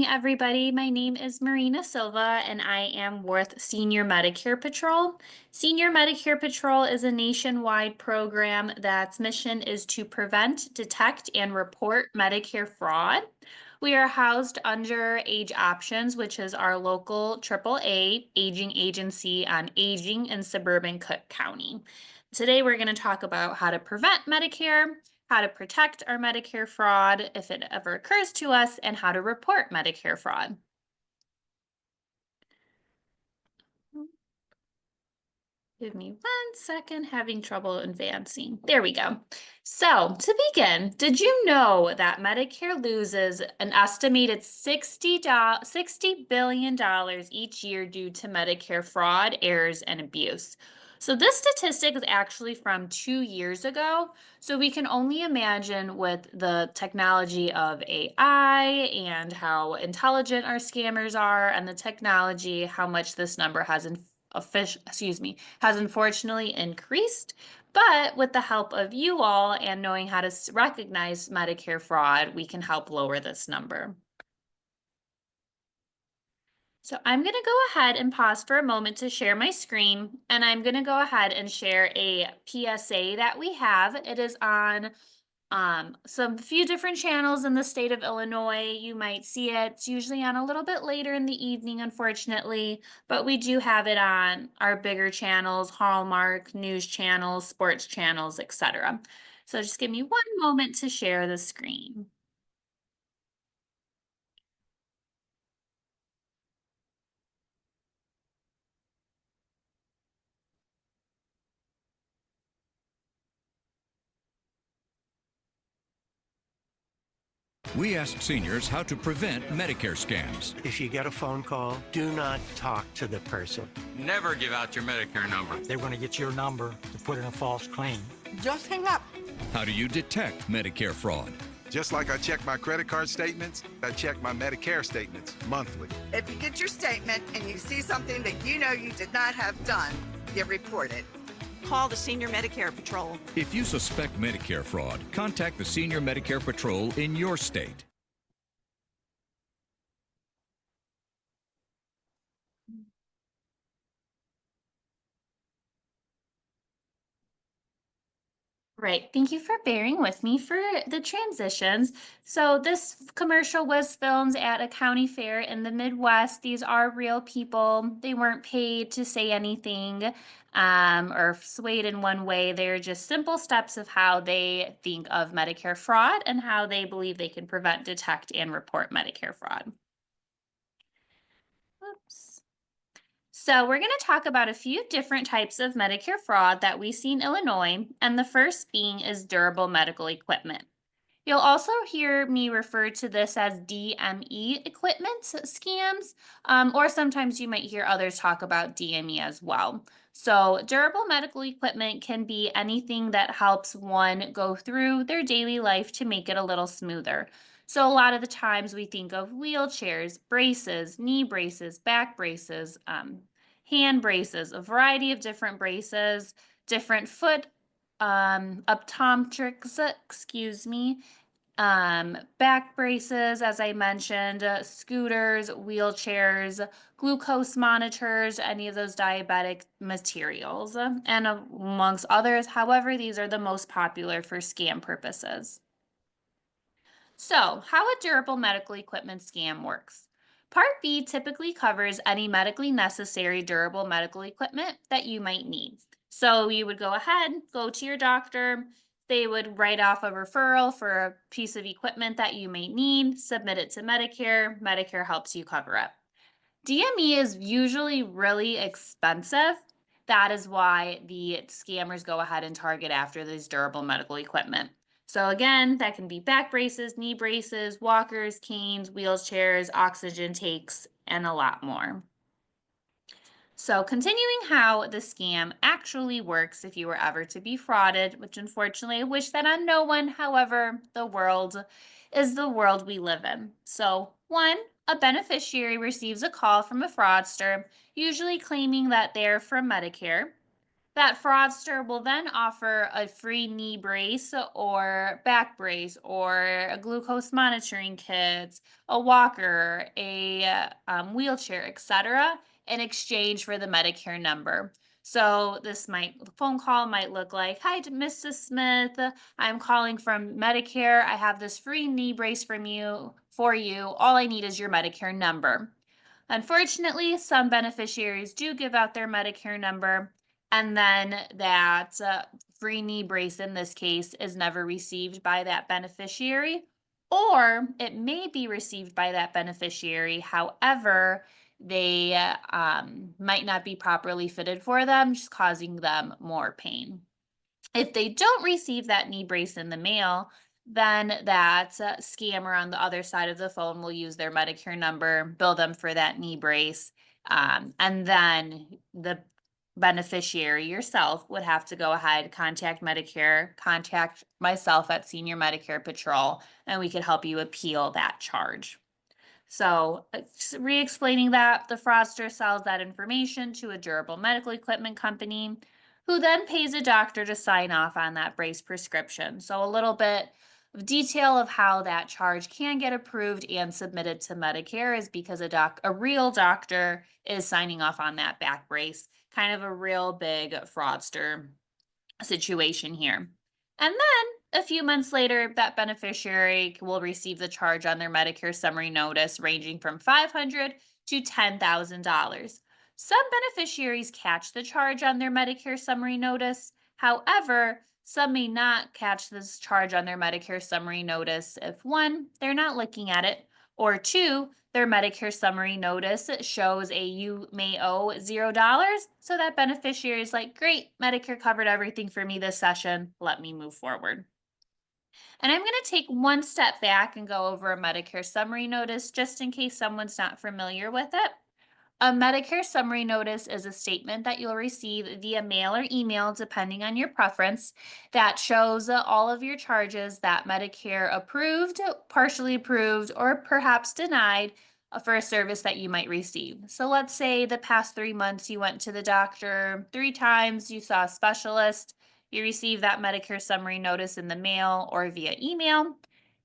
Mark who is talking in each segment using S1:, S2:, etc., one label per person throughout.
S1: Everybody. My name is Marina Silva, and I am with Senior Medicare Patrol. Senior Medicare Patrol is a nationwide program that's mission is to prevent, detect, and report Medicare fraud. We are housed under Age Options, which is our local AAA aging agency on aging in suburban Cook County. Today, we're going to talk about how to prevent Medicare, how to protect our Medicare fraud if it ever occurs to us, and how to report Medicare fraud. Give me 1 second, having trouble advancing. There we go. So to begin, did you know that Medicare loses an estimated $60 billion each year due to Medicare fraud, errors, and abuse? So this statistic is actually from 2 years ago. So we can only imagine with the technology of AI and how intelligent our scammers are and the technology, how much this number has has unfortunately increased. But with the help of you all and knowing how to recognize Medicare fraud, we can help lower this number. So I'm going to go ahead and pause for a moment to share my screen, and I'm going to go ahead and share a PSA that we have. It is on some few different channels in the state of Illinois. You might see it. It's usually on a little bit later in the evening, unfortunately, but we do have it on our bigger channels, Hallmark, news channels, sports channels, etc. So just give me 1 moment to share the screen.
S2: We asked seniors how to prevent Medicare scams.
S3: If you get a phone call, do not talk to the person.
S4: Never give out your Medicare number.
S5: They're going to get your number to put in a false claim.
S6: Just hang up.
S2: How do you detect Medicare fraud?
S7: Just like I check my credit card statements, I check my Medicare statements monthly.
S6: If you get your statement and you see something that you know you did not have done, you report it.
S8: Call the Senior Medicare Patrol.
S2: If you suspect Medicare fraud, contact the Senior Medicare Patrol in your state.
S1: Right. Thank you for bearing with me for the transitions. So this commercial was filmed at a county fair in the Midwest. These are real people. They weren't paid to say anything or swayed in one way. They're just simple steps of how they think of Medicare fraud and how they believe they can prevent, detect, and report Medicare fraud. Oops. So we're going to talk about a few different types of Medicare fraud that we see in Illinois, and the first being is durable medical equipment. You'll also hear me refer to this as DME equipment scams, or sometimes you might hear others talk about DME as well. So durable medical equipment can be anything that helps one go through their daily life to make it a little smoother. So a lot of the times we think of wheelchairs, braces, knee braces, back braces, hand braces, a variety of different braces, different foot optometrics, back braces, as I mentioned, scooters, wheelchairs, glucose monitors, any of those diabetic materials, and amongst others. However, these are the most popular for scam purposes. So, how a durable medical equipment scam works. Part B typically covers any medically necessary durable medical equipment that you might need. So you would go ahead, go to your doctor, they would write off a referral for a piece of equipment that you may need, submit it to Medicare, Medicare helps you cover it. DME is usually really expensive. That is why the scammers go ahead and target after this durable medical equipment. So again, that can be back braces, knee braces, walkers, canes, wheelchairs, oxygen takes, and a lot more. So continuing how the scam actually works if you were ever to be frauded, which unfortunately I wish that on no one, however, the world is the world we live in. So one, a beneficiary receives a call from a fraudster, usually claiming that they're from Medicare. That fraudster will then offer a free knee brace or back brace or a glucose monitoring kit, a walker, a wheelchair, etc., in exchange for the Medicare number. So the phone call might look like, "Hi, Mrs. Smith. I'm calling from Medicare. I have this free knee brace for you. All I need is your Medicare number." Unfortunately, some beneficiaries do give out their Medicare number, and then that free knee brace in this case is never received by that beneficiary, or it may be received by that beneficiary. However, they might not be properly fitted for them, just causing them more pain. If they don't receive that knee brace in the mail, then that scammer on the other side of the phone will use their Medicare number, bill them for that knee brace, and then the beneficiary yourself would have to go ahead, contact Medicare, contact myself at Senior Medicare Patrol, and we could help you appeal that charge. So, re-explaining that, the fraudster sells that information to a durable medical equipment company who then pays a doctor to sign off on that brace prescription. So, a little bit of detail of how that charge can get approved and submitted to Medicare is because a real doctor is signing off on that back brace. Kind of a real big fraudster situation here. And then a few months later, that beneficiary will receive the charge on their Medicare summary notice ranging from $500 to $10,000. Some beneficiaries catch the charge on their Medicare summary notice. However, some may not catch this charge on their Medicare summary notice if one, they're not looking at it, or two, their Medicare summary notice shows you may owe $0. So that beneficiary is like, great, Medicare covered everything for me this session. Let me move forward. And I'm going to take one step back and go over a Medicare summary notice just in case someone's not familiar with it. A Medicare summary notice is a statement that you'll receive via mail or email, depending on your preference, that shows all of your charges that Medicare approved, partially approved, or perhaps denied for a service that you might receive. So let's say the past 3 months you went to the doctor 3 times, you saw a specialist, you received that Medicare summary notice in the mail or via email.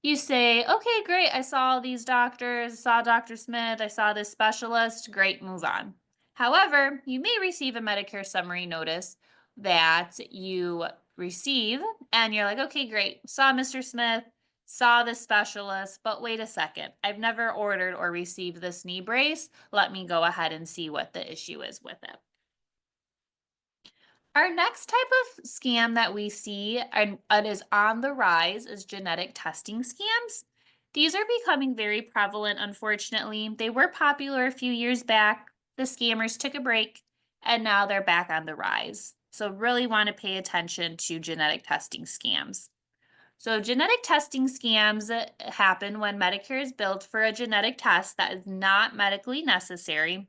S1: You say, okay, great. I saw these doctors, I saw Dr. Smith, I saw this specialist. Great, move on. However, you may receive a Medicare summary notice that you receive, and you're like, okay, great. Saw Mr. Smith, saw this specialist, but wait a second. I've never ordered or received this knee brace. Let me go ahead and see what the issue is with it. Our next type of scam that we see and is on the rise is genetic testing scams. These are becoming very prevalent, unfortunately. They were popular a few years back. The scammers took a break and now they're back on the rise. So, really want to pay attention to genetic testing scams. So, genetic testing scams happen when Medicare is billed for a genetic test that is not medically necessary.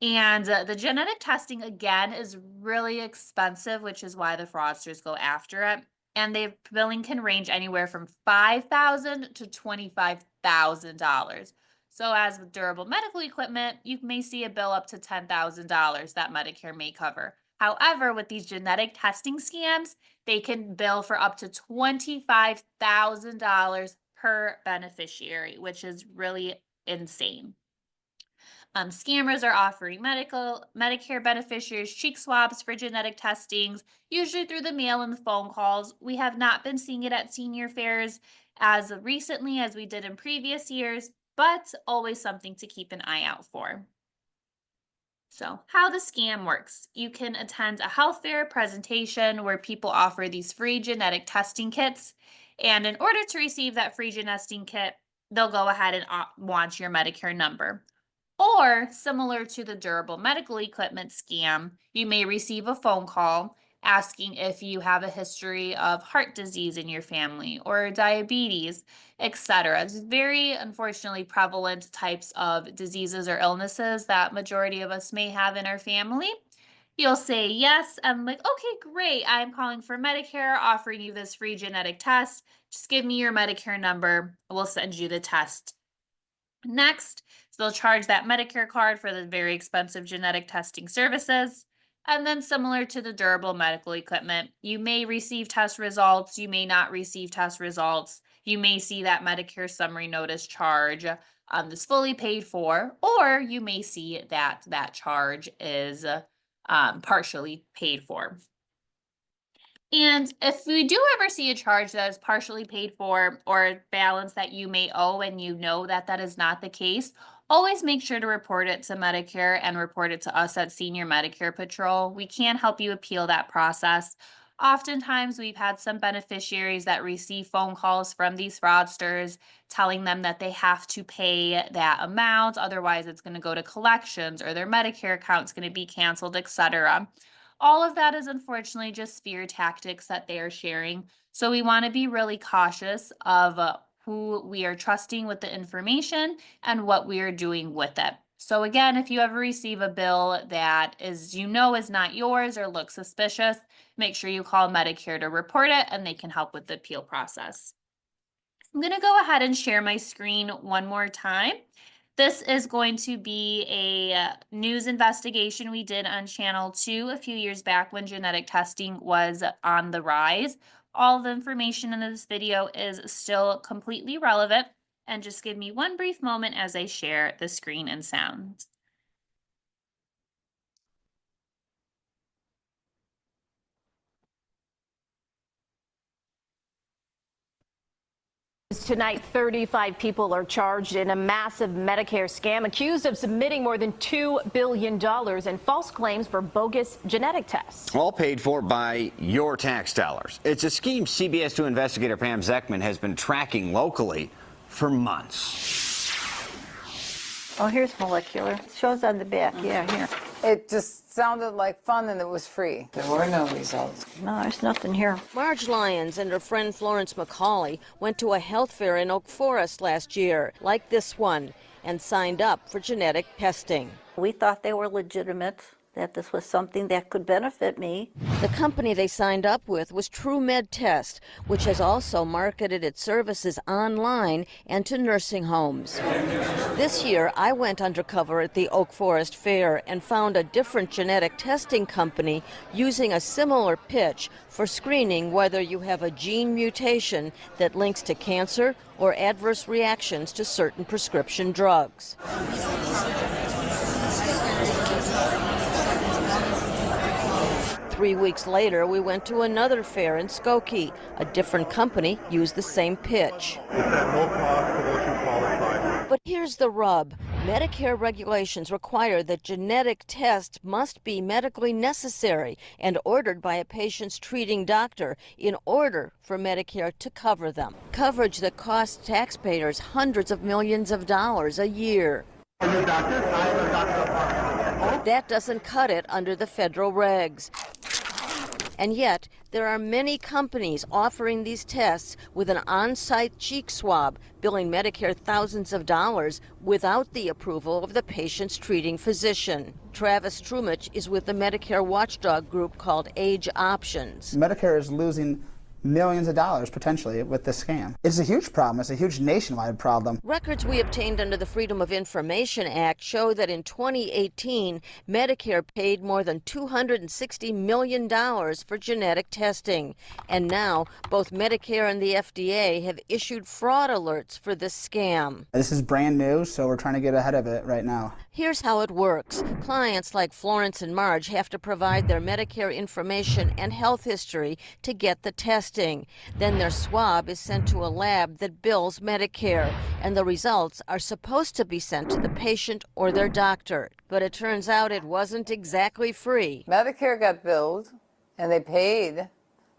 S1: And the genetic testing, again, is really expensive, which is why the fraudsters go after it. And the billing can range anywhere from $5,000 to $25,000. So, as with durable medical equipment, you may see a bill up to $10,000 that Medicare may cover. However, with these genetic testing scams, they can bill for up to $25,000 per beneficiary, which is really insane. Scammers are offering Medicare beneficiaries cheek swabs for genetic testings, usually through the mail and the phone calls. We have not been seeing it at senior fairs as recently as we did in previous years, but always something to keep an eye out for. So, how the scam works. You can attend a health fair presentation where people offer these free genetic testing kits. And in order to receive that free genetic kit, they'll go ahead and want your Medicare number. Or, similar to the durable medical equipment scam, you may receive a phone call asking if you have a history of heart disease in your family or diabetes, etc. It's very unfortunately prevalent types of diseases or illnesses that majority of us may have in our family. You'll say yes, and like, okay, great. I'm calling for Medicare, offering you this free genetic test. Just give me your Medicare number. We'll send you the test. Next, so they'll charge that Medicare card for the very expensive genetic testing services. And then, similar to the durable medical equipment, you may receive test results, you may not receive test results. You may see that Medicare summary notice charge that's fully paid for, or you may see that that charge is partially paid for. And if we do ever see a charge that is partially paid for or a balance that you may owe and you know that that is not the case, always make sure to report it to Medicare and report it to us at Senior Medicare Patrol. We can help you appeal that process. Oftentimes, we've had some beneficiaries that receive phone calls from these fraudsters telling them that they have to pay that amount, otherwise it's going to go to collections or their Medicare account is going to be canceled, etc. All of that is unfortunately just fear tactics that they are sharing. So we want to be really cautious of who we are trusting with the information and what we are doing with it. So again, if you ever receive a bill that is not yours or looks suspicious, make sure you call Medicare to report it and they can help with the appeal process. I'm going to go ahead and share my screen one more time. This is going to be a news investigation we did on Channel 2 a few years back when genetic testing was on the rise. All the information in this video is still completely relevant, and just give me one brief moment as I share the screen and sound.
S9: Tonight, 35 people are charged in a massive Medicare scam, accused of submitting more than $2 billion in false claims for bogus genetic tests.
S10: All paid for by your tax dollars. It's a scheme CBS 2 investigator Pam Zeckman has been tracking locally for months.
S11: Oh, here's molecular. It shows on the back. Yeah, here.
S12: It just sounded like fun and it was free. There were no results.
S11: No, there's nothing here.
S13: Marge Lyons and her friend Florence McCauley went to a health fair in Oak Forest last year, like this one, and signed up for genetic testing.
S11: We thought they were legitimate, that this was something that could benefit me.
S13: The company they signed up with was TrueMed Test, which has also marketed its services online and to nursing homes. This year, I went undercover at the Oak Forest Fair and found a different genetic testing company using a similar pitch for screening whether you have a gene mutation that links to cancer or adverse reactions to certain prescription drugs. 3 weeks later, we went to another fair in Skokie. A different company used the same pitch.
S14: It's at no cost to those who qualify.
S13: But here's the rub. Medicare regulations require that genetic tests must be medically necessary and ordered by a patient's treating doctor in order for Medicare to cover them. Coverage that costs taxpayers hundreds of millions of dollars a year.
S14: Are you doctors? I am a doctor.
S13: That doesn't cut it under the federal regs. And yet, there are many companies offering these tests with an on-site cheek swab, billing Medicare thousands of dollars without the approval of the patient's treating physician. Travis Trumich is with the Medicare watchdog group called Age Options.
S15: Medicare is losing millions of dollars potentially with this scam. It's a huge problem. It's a huge nationwide problem.
S13: Records we obtained under the Freedom of Information Act show that in 2018, Medicare paid more than $260 million for genetic testing. And now, both Medicare and the FDA have issued fraud alerts for this scam.
S15: This is brand new, so we're trying to get ahead of it right now.
S13: Here's how it works. Clients like Florence and Marge have to provide their Medicare information and health history to get the testing. Then their swab is sent to a lab that bills Medicare, and the results are supposed to be sent to the patient or their doctor. But it turns out it wasn't exactly free.
S12: Medicare got billed and they paid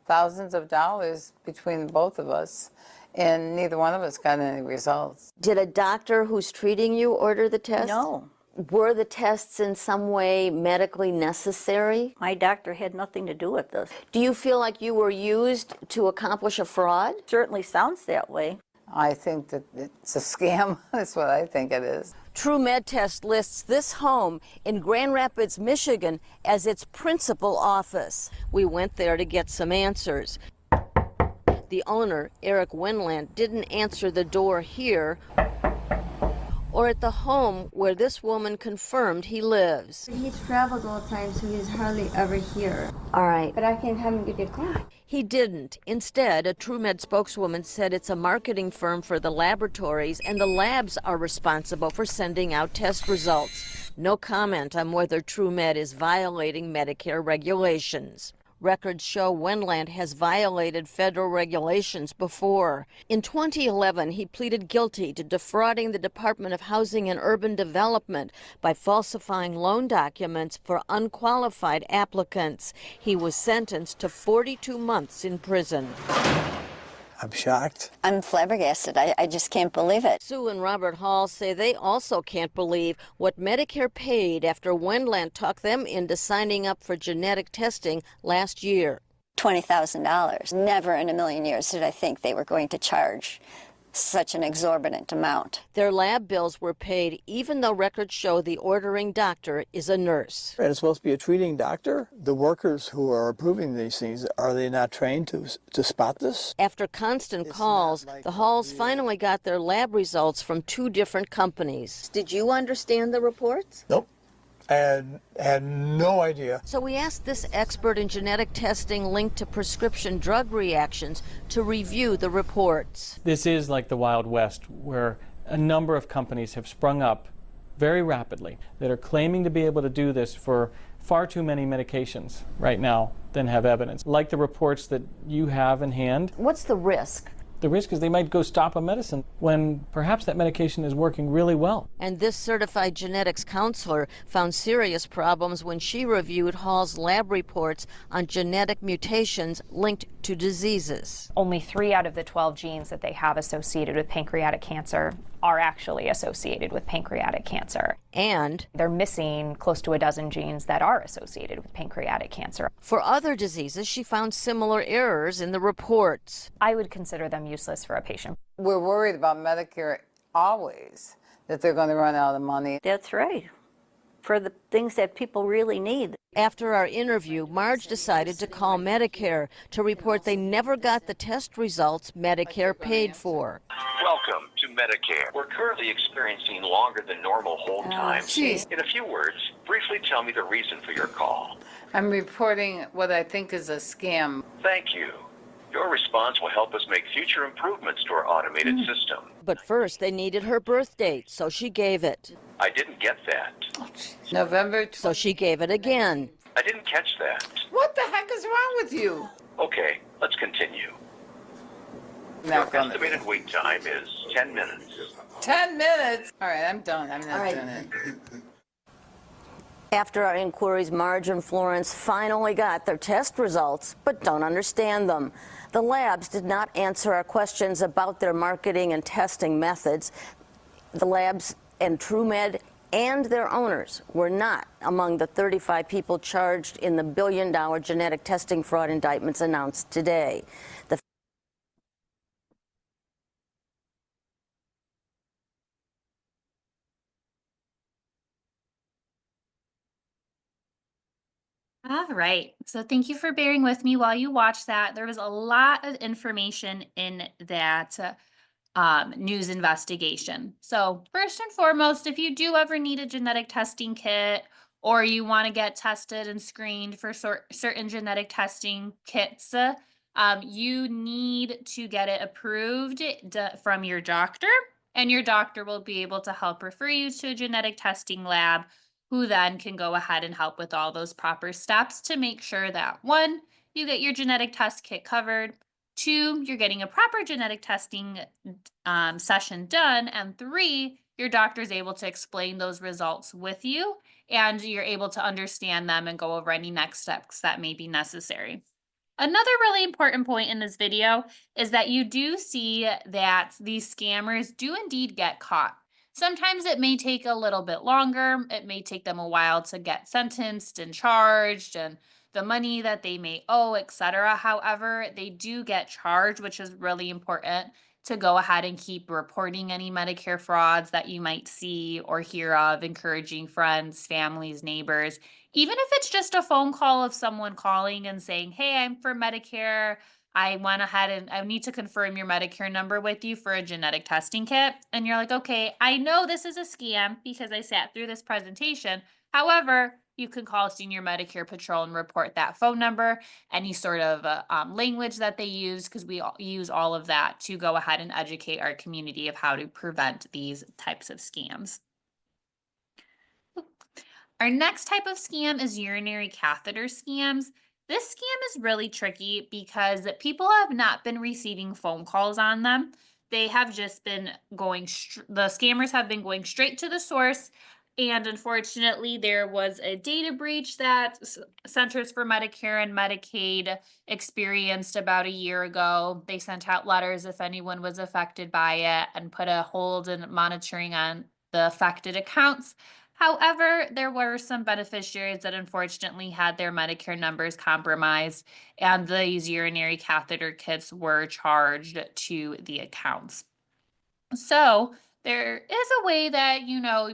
S12: thousands of dollars between both of us, and neither one of us got any results.
S11: Did a doctor who's treating you order the test?
S12: No.
S13: Were the tests in some way medically necessary?
S11: My doctor had nothing to do with this.
S13: Do you feel like you were used to accomplish a fraud?
S11: Certainly sounds that way.
S12: I think that it's a scam. That's what I think it is.
S13: True Med Test lists this home in Grand Rapids, Michigan as its principal office. We went there to get some answers. The owner, Eric Winland, didn't answer the door here or at the home where this woman confirmed he lives.
S16: He travels all the time, so he's hardly ever here.
S13: All right.
S16: But I can have him give you a call.
S13: He didn't. Instead, a TrueMed spokeswoman said it's a marketing firm for the laboratories and the labs are responsible for sending out test results. No comment on whether TrueMed is violating Medicare regulations. Records show Winland has violated federal regulations before. In 2011, he pleaded guilty to defrauding the Department of Housing and Urban Development by falsifying loan documents for unqualified applicants. He was sentenced to 42 months in prison.
S17: I'm shocked.
S18: I'm flabbergasted. I just can't believe it.
S13: Sue and Robert Hall say they also can't believe what Medicare paid after Winland talked them into signing up for genetic testing last year.
S18: $20,000. Never in a million years did I think they were going to charge such an exorbitant amount.
S13: Their lab bills were paid even though records show the ordering doctor is a nurse.
S17: And it's supposed to be a treating doctor. The workers who are approving these things, are they not trained to spot this?
S13: After constant calls, the Halls finally got their lab results from 2 different companies. Did you understand the reports?
S17: Nope. I had no idea.
S13: So we asked this expert in genetic testing linked to prescription drug reactions to review the reports.
S19: This is like the Wild West, where a number of companies have sprung up very rapidly that are claiming to be able to do this for far too many medications right now than have evidence, like the reports that you have in hand.
S13: What's the risk?
S19: The risk is they might go stop a medicine when perhaps that medication is working really well.
S13: And this certified genetics counselor found serious problems when she reviewed Hall's lab reports on genetic mutations linked to diseases.
S20: Only 3 out of the 12 genes that they have associated with pancreatic cancer are actually associated with pancreatic cancer.
S13: And
S20: they're missing close to a dozen genes that are associated with pancreatic cancer.
S13: For other diseases, she found similar errors in the reports.
S20: I would consider them useless for a patient.
S12: We're worried about Medicare always, that they're going to run out of money.
S11: That's right. For the things that people really need.
S13: After our interview, Marge decided to call Medicare to report they never got the test results Medicare paid for.
S21: Welcome to Medicare. We're currently experiencing longer than normal hold times. In a few words, briefly tell me the reason for your call.
S12: I'm reporting what I think is a scam.
S21: Thank you. Your response will help us make future improvements to our automated system.
S13: But first, they needed her birth date, so she gave it.
S21: I didn't get that.
S12: November.
S13: So she gave it again.
S21: I didn't catch that.
S12: What the heck is wrong with you?
S21: Okay, let's continue.
S12: Not
S21: Your estimated wait time is 10 minutes.
S12: 10 minutes? All right, I'm done. I'm not
S13: right.
S12: doing it.
S13: After our inquiries, Marge and Florence finally got their test results, but don't understand them. The labs did not answer our questions about their marketing and testing methods. The labs and TrueMed and their owners were not among the 35 people charged in the billion-dollar genetic testing fraud indictments announced today.
S1: All right, so thank you for bearing with me while you watch that. There was a lot of information in that news investigation. So first and foremost, if you do ever need a genetic testing kit or you want to get tested and screened for certain genetic testing kits, you need to get it approved from your doctor, and your doctor will be able to help refer you to a genetic testing lab who then can go ahead and help with all those proper steps to make sure that 1, you get your genetic test kit covered, 2, you're getting a proper genetic testing session done, and 3, your doctor is able to explain those results with you and you're able to understand them and go over any next steps that may be necessary. Another really important point in this video is that you do see that these scammers do indeed get caught. Sometimes it may take a little bit longer. It may take them a while to get sentenced and charged and the money that they may owe, etc. However, they do get charged, which is really important to go ahead and keep reporting any Medicare frauds that you might see or hear of, encouraging friends, families, neighbors. Even if it's just a phone call of someone calling and saying, hey, I'm for Medicare. I went ahead and I need to confirm your Medicare number with you for a genetic testing kit. And you're like, okay, I know this is a scam because I sat through this presentation. However, you can call Senior Medicare Patrol and report that phone number, any sort of language that they use, because we use all of that to go ahead and educate our community of how to prevent these types of scams. Our next type of scam is urinary catheter scams. This scam is really tricky because people have not been receiving phone calls on them. They have just been going, the scammers have been going straight to the source. And unfortunately, there was a data breach that Centers for Medicare and Medicaid experienced about a year ago. They sent out letters if anyone was affected by it and put a hold and monitoring on the affected accounts. However, there were some beneficiaries that unfortunately had their Medicare numbers compromised, and these urinary catheter kits were charged to the accounts. So there is a way that,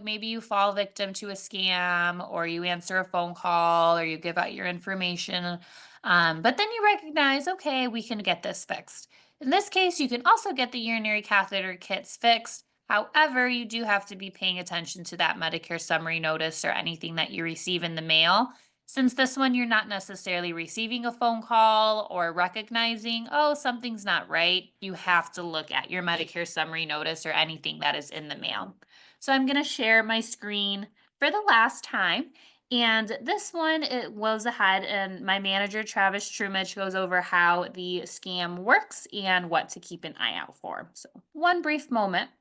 S1: maybe you fall victim to a scam, or you answer a phone call, or you give out your information, but then you recognize, okay, we can get this fixed. In this case, you can also get the urinary catheter kits fixed. However, you do have to be paying attention to that Medicare summary notice or anything that you receive in the mail. Since this one, you're not necessarily receiving a phone call or recognizing, oh, something's not right. You have to look at your Medicare summary notice or anything that is in the mail. So I'm going to share my screen for the last time. And this one, it goes ahead and my manager, Travis Trumich, goes over how the scam works and what to keep an eye out for. So one brief moment.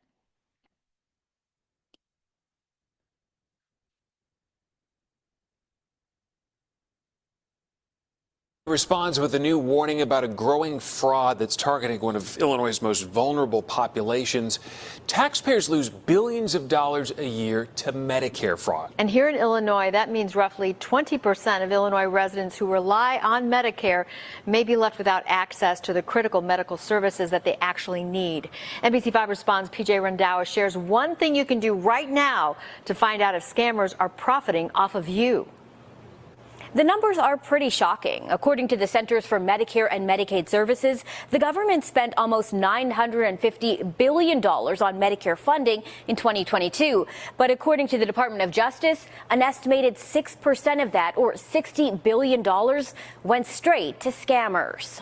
S3: Responds with a new warning about a growing fraud that's targeting one of Illinois' most vulnerable populations. Taxpayers lose billions of dollars a year to Medicare fraud.
S22: And here in Illinois, that means roughly 20% of Illinois residents who rely on Medicare may be left without access to the critical medical services that they actually need. NBC5 Responds' PJ Rendawa shares one thing you can do right now to find out if scammers are profiting off of you.
S23: The numbers are pretty shocking. According to the Centers for Medicare and Medicaid Services, the government spent almost $950 billion on Medicare funding in 2022. But according to the Department of Justice, an estimated 6% of that, or $60 billion, went straight to scammers.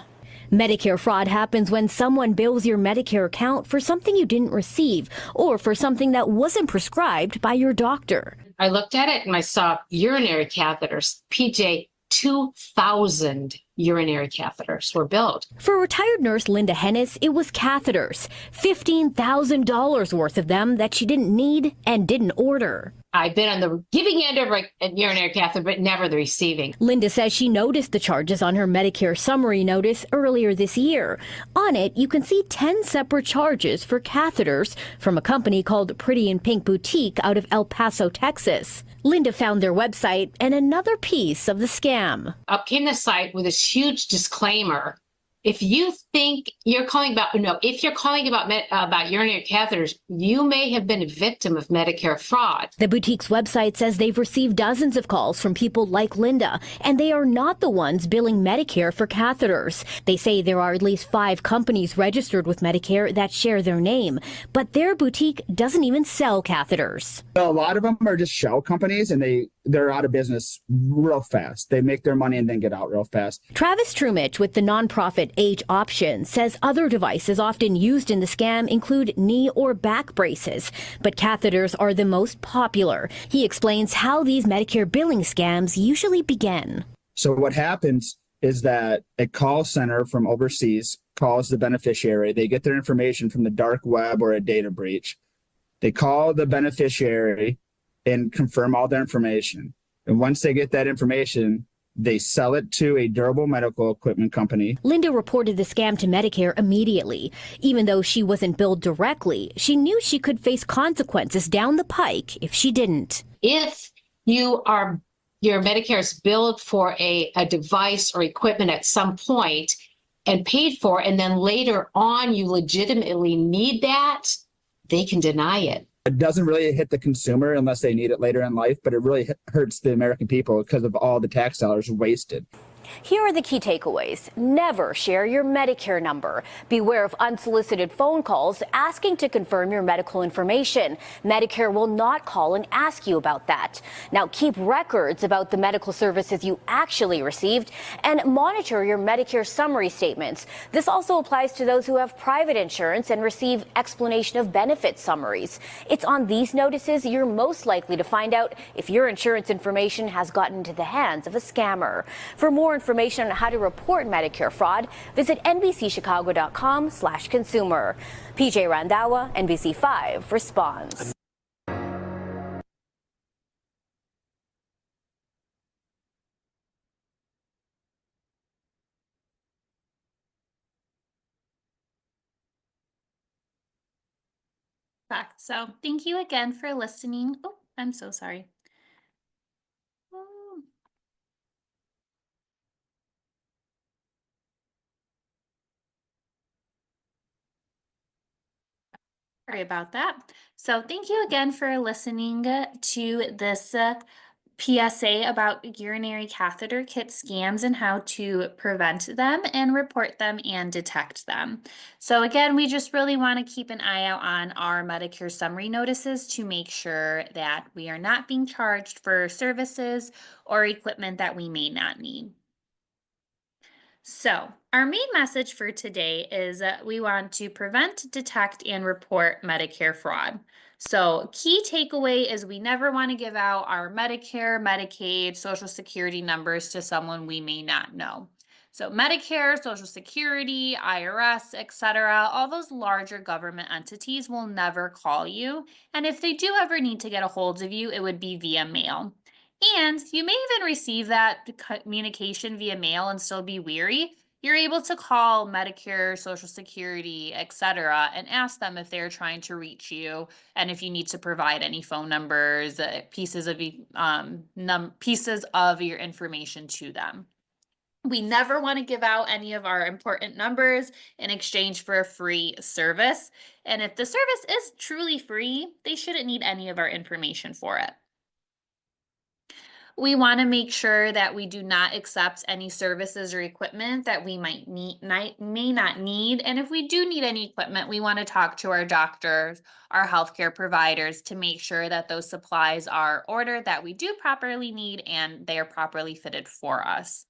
S24: Medicare fraud happens when someone bills your Medicare account for something you didn't receive or for something that wasn't prescribed by your doctor.
S25: I looked at it and I saw urinary catheters. PJ, 2,000 urinary catheters were billed.
S24: For retired nurse Linda Hennis, it was catheters, $15,000 worth of them that she didn't need and didn't order.
S25: I've been on the giving end of a urinary catheter, but never the receiving.
S24: Linda says she noticed the charges on her Medicare summary notice earlier this year. On it, you can see 10 separate charges for catheters from a company called Pretty in Pink Boutique out of El Paso, Texas. Linda found their website and another piece of the scam.
S25: Up came the site with this huge disclaimer. If you think you're calling about, if you're calling about urinary catheters, you may have been a victim of Medicare fraud.
S24: The boutique's website says they've received dozens of calls from people like Linda, and they are not the ones billing Medicare for catheters. They say there are at least 5 companies registered with Medicare that share their name, but their boutique doesn't even sell catheters.
S26: A lot of them are just shell companies, and they're out of business real fast. They make their money and then get out real fast.
S24: Travis Trumich with the nonprofit Age Option says other devices often used in the scam include knee or back braces, but catheters are the most popular. He explains how these Medicare billing scams usually begin.
S26: So what happens is that a call center from overseas calls the beneficiary. They get their information from the dark web or a data breach. They call the beneficiary and confirm all their information. And once they get that information, They sell it to a durable medical equipment company.
S24: Linda reported the scam to Medicare immediately. Even though she wasn't billed directly, she knew she could face consequences down the pike if she didn't.
S25: If your Medicare is billed for a device or equipment at some point and paid for, and then later on you legitimately need that, they can deny it.
S26: It doesn't really hit the consumer unless they need it later in life, but it really hurts the American people because of all the tax dollars wasted.
S23: Here are the key takeaways. Never share your Medicare number. Beware of unsolicited phone calls asking to confirm your medical information. Medicare will not call and ask you about that. Now keep records about the medical services you actually received and monitor your Medicare summary statements. This also applies to those who have private insurance and receive explanation of benefits summaries. It's on these notices you're most likely to find out if your insurance information has gotten into the hands of a scammer. For more information on how to report Medicare fraud, visit nbcchicago.com/consumer. PJ Randawa, NBC5 responds.
S1: Correct. So thank you again for listening. Oh, I'm so sorry. Oh. Sorry about that. So thank you again for listening to this PSA about urinary catheter kit scams and how to prevent them and report them and detect them. So again, we just really want to keep an eye out on our Medicare summary notices to make sure that we are not being charged for services or equipment that we may not need. So, our main message for today is that we want to prevent, detect, and report Medicare fraud. So, key takeaway is we never want to give out our Medicare, Medicaid, Social Security numbers to someone we may not know. So, Medicare, Social Security, IRS, etc., all those larger government entities will never call you. And if they do ever need to get a hold of you, it would be via mail. And you may even receive that communication via mail and still be weary. You're able to call Medicare, Social Security, etc., and ask them if they're trying to reach you and if you need to provide any phone numbers, pieces of your information to them. We never want to give out any of our important numbers in exchange for a free service. And if the service is truly free, they shouldn't need any of our information for it. We want to make sure that we do not accept any services or equipment that we may not need. And if we do need any equipment, we want to talk to our doctors, our healthcare providers to make sure that those supplies are ordered that we do properly need and they are properly fitted for us.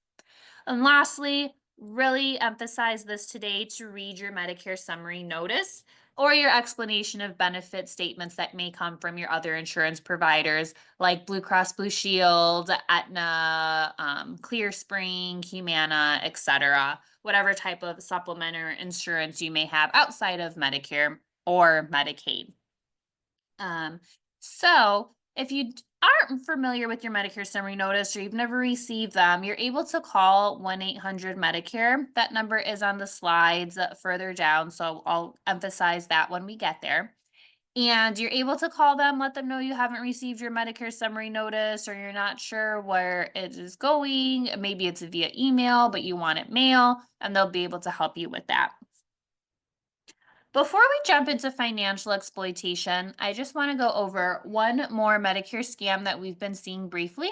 S1: And lastly, really emphasize this today to read your Medicare summary notice or your explanation of benefit statements that may come from your other insurance providers like Blue Cross Blue Shield, Aetna, ClearSpring, Humana, etc. Whatever type of supplementary insurance you may have outside of Medicare or Medicaid. So if you aren't familiar with your Medicare summary notice or you've never received them, you're able to call 1-800-MEDICARE. That number is on the slides further down, so I'll emphasize that when we get there. And you're able to call them, let them know you haven't received your Medicare summary notice or you're not sure where it is going. Maybe it's via email, but you want it mail, and they'll be able to help you with that. Before we jump into financial exploitation, I just want to go over one more Medicare scam that we've been seeing briefly,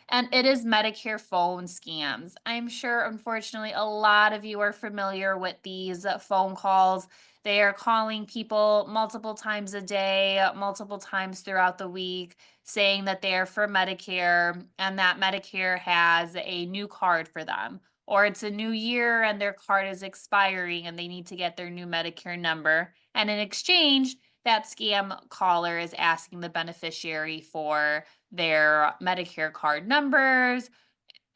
S1: and it is Medicare phone scams. I'm sure, unfortunately, a lot of you are familiar with these phone calls. They are calling people multiple times a day, multiple times throughout the week, saying that they're for Medicare and that Medicare has a new card for them. Or it's a new year and their card is expiring and they need to get their new Medicare number. And in exchange, that scam caller is asking the beneficiary for their Medicare card numbers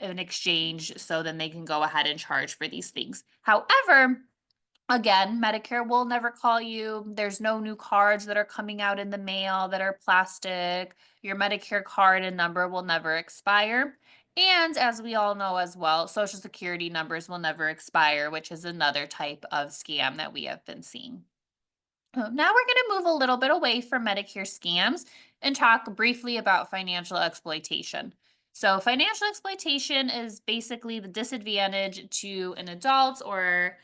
S1: in exchange so then they can go ahead and charge for these things. However, again, Medicare will never call you. There's no new cards that are coming out in the mail that are plastic. Your Medicare card and number will never expire. And as we all know as well, Social Security numbers will never expire, which is another type of scam that we have been seeing. Now we're going to move a little bit away from Medicare scams and talk briefly about financial exploitation. So, financial exploitation is basically the disadvantage to an adult or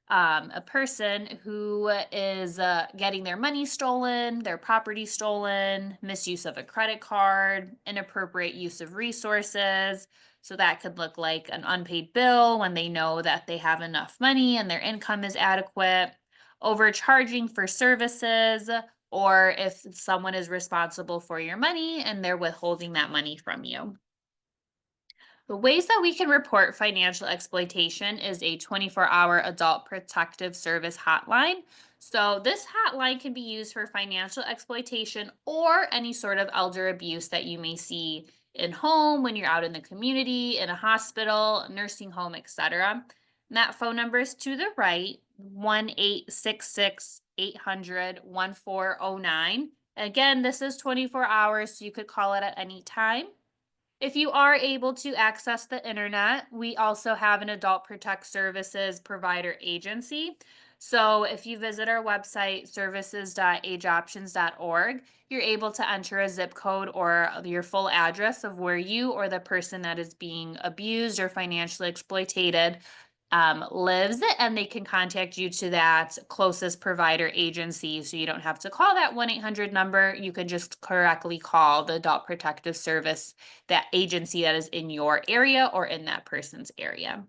S1: a person who is getting their money stolen, their property stolen, misuse of a credit card, inappropriate use of resources. So that could look like an unpaid bill when they know that they have enough money and their income is adequate, overcharging for services, or if someone is responsible for your money and they're withholding that money from you. The ways that we can report financial exploitation is a 24-hour adult protective service hotline. So, this hotline can be used for financial exploitation or any sort of elder abuse that you may see in home, when you're out in the community, in a hospital, nursing home, etc. And that phone number is to the right, 1-866-800-1409. Again, this is 24 hours, so you could call it at any time. If you are able to access the internet, we also have an Adult Protect Services provider agency. So if you visit our website, services.ageoptions.org, you're able to enter a zip code or your full address of where you or the person that is being abused or financially exploited lives, and they can contact you to that closest provider agency. So you don't have to call that 1-800 number. You can just correctly call the Adult Protective Service, that agency that is in your area or in that person's area.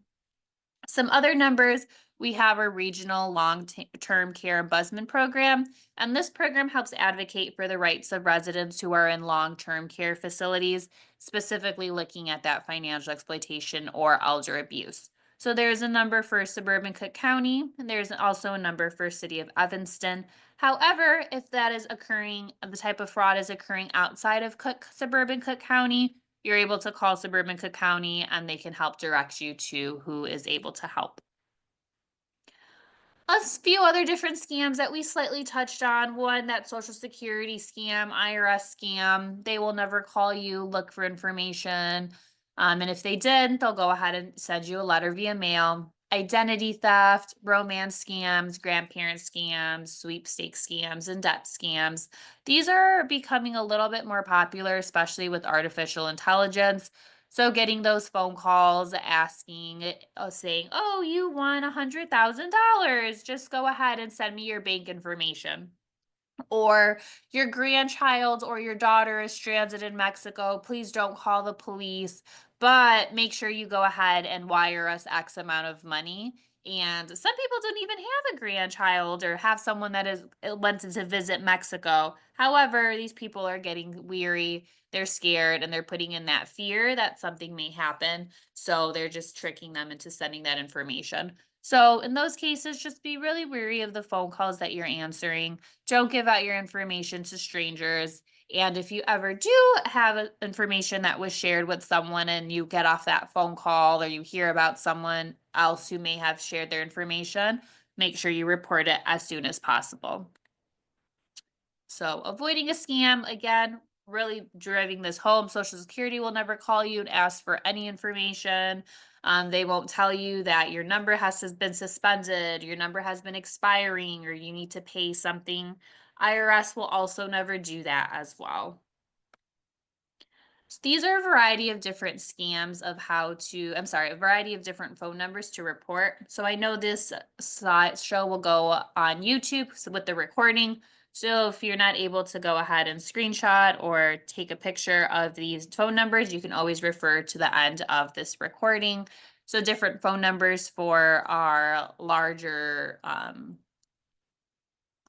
S1: Some other numbers, we have a regional long-term care ombudsman program, and this program helps advocate for the rights of residents who are in long-term care facilities, specifically looking at that financial exploitation or elder abuse. So there's a number for suburban Cook County, and there's also a number for City of Evanston. However, if that is occurring, the type of fraud is occurring outside of suburban Cook County, you're able to call suburban Cook County and they can help direct you to who is able to help. A few other different scams that we slightly touched on. One, that Social Security scam, IRS scam. They will never call you, look for information. And if they did, they'll go ahead and send you a letter via mail. Identity theft, romance scams, grandparent scams, sweepstakes scams, and debt scams. These are becoming a little bit more popular, especially with artificial intelligence. So getting those phone calls asking, saying, oh, you won $100,000. Just go ahead and send me your bank information. Or your grandchild or your daughter is stranded in Mexico. Please don't call the police, but make sure you go ahead and wire us X amount of money. And some people don't even have a grandchild or have someone that is wanted to visit Mexico. However, these people are getting weary, they're scared, and they're putting in that fear that something may happen. So they're just tricking them into sending that information. So in those cases, just be really wary of the phone calls that you're answering. Don't give out your information to strangers. And if you ever do have information that was shared with someone and you get off that phone call or you hear about someone else who may have shared their information, make sure you report it as soon as possible. So avoiding a scam, again, really driving this home. Social Security will never call you and ask for any information. They won't tell you that your number has been suspended, your number has been expiring, or you need to pay something. IRS will also never do that as well. So these are a variety of different scams of a variety of different phone numbers to report. So I know this show will go on YouTube with the recording. So if you're not able to go ahead and screenshot or take a picture of these phone numbers, you can always refer to the end of this recording. So different phone numbers for our larger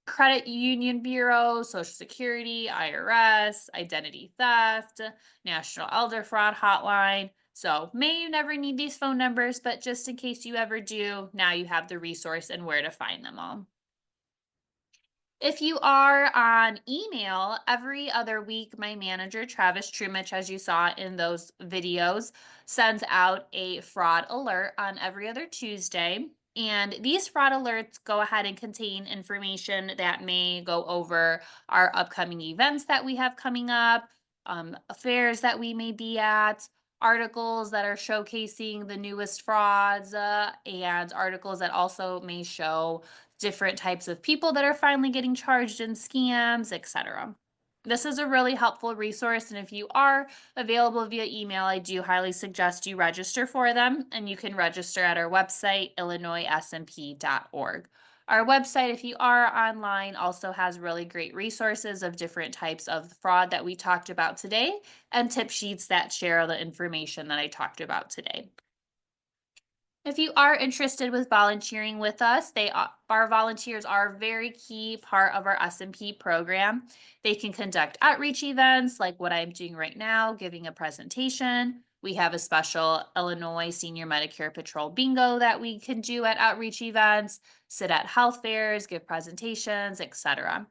S1: credit union bureau, Social Security, IRS, identity theft, National Elder Fraud Hotline. So may you never need these phone numbers, but just in case you ever do, now you have the resource and where to find them all. If you are on email, every other week, my manager, Travis Trumich, as you saw in those videos, sends out a fraud alert on every other Tuesday. And these fraud alerts go ahead and contain information that may go over our upcoming events that we have coming up, affairs that we may be at, articles that are showcasing the newest frauds and articles that also may show different types of people that are finally getting charged in scams, etc. This is a really helpful resource, and if you are available via email, I do highly suggest you register for them, and you can register at our website, illinoissmp.org. Our website, if you are online, also has really great resources of different types of fraud that we talked about today and tip sheets that share the information that I talked about today. If you are interested with volunteering with us, our volunteers are a very key part of our SMP program. They can conduct outreach events like what I'm doing right now, giving a presentation. We have a special Illinois Senior Medicare Patrol bingo that we can do at outreach events, sit at health fairs, give presentations, etc.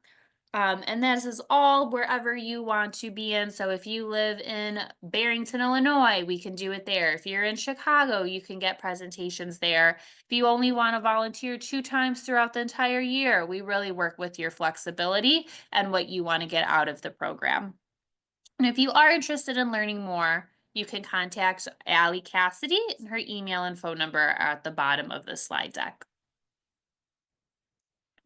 S1: And this is all wherever you want to be in. So if you live in Barrington, Illinois, we can do it there. If you're in Chicago, you can get presentations there. If you only want to volunteer 2 times throughout the entire year, we really work with your flexibility and what you want to get out of the program. And if you are interested in learning more, you can contact Allie Cassidy, and her email and phone number are at the bottom of the slide deck.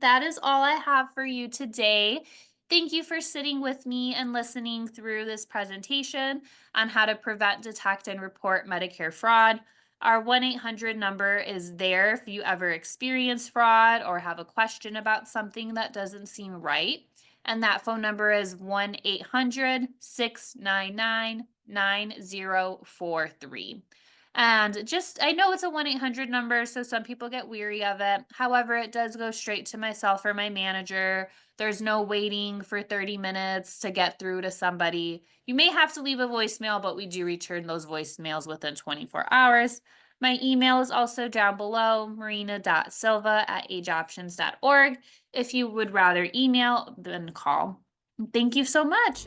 S1: That is all I have for you today. Thank you for sitting with me and listening through this presentation on how to prevent, detect, and report Medicare fraud. Our 1-800 number is there if you ever experience fraud or have a question about something that doesn't seem right. And that phone number is 1-800-699-9043. And just, I know it's a 1-800 number, so some people get weary of it. However, it does go straight to myself or my manager. There's no waiting for 30 minutes to get through to somebody. You may have to leave a voicemail, but we do return those voicemails within 24 hours. My email is also down below, marina.silva@ageoptions.org, if you would rather email than call. Thank you so much.